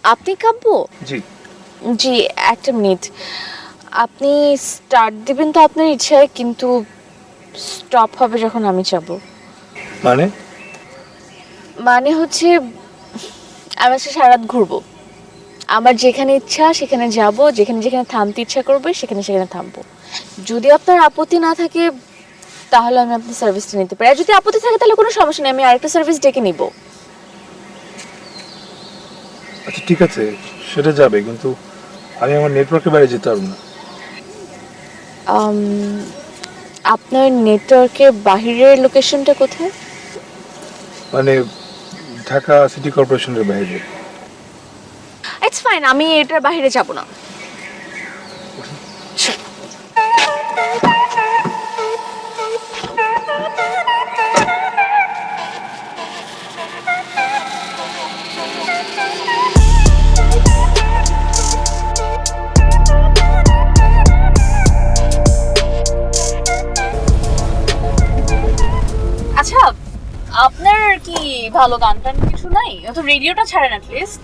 আপনি কাব্য? জি। জি, একটা মিনিট। আপনি স্টার্ট দিবেন তো আপনার ইচ্ছায়, কিন্তু স্টপ হবে যখন আমি যাব। মানে? মানে হচ্ছে আমি আজকে সারা রাত ঘুরবো। আমার যেখানে ইচ্ছা সেখানে যাব, যেখানে যেখানে থামতে ইচ্ছা করবে সেখানে সেখানে থামবো। যদি আপনার আপত্তি না থাকে তাহলে আমি আপনার সার্ভিসটা নিতে পারি, আর যদি আপত্তি থাকে তাহলে কোনো সমস্যা নেই, আমি আরেকটা সার্ভিস ডেকে নিব। আচ্ছা ঠিক আছে, সেটা যাবে, কিন্তু আমি আমার নেটওয়ার্কের বাইরে যেতে পারবো না। আম, আপনার নেটওয়ার্কের বাহিরের লোকেশনটা কোথায়? মানে ঢাকা সিটি কর্পোরেশনের বাইরে। ইটস ফাইন, আমি এটার বাইরে যাব না। আচ্ছা, আপনার কি ভালো গান টান কিছু নাই? তো রেডিওটা ছাড়েন অ্যাট লিস্ট।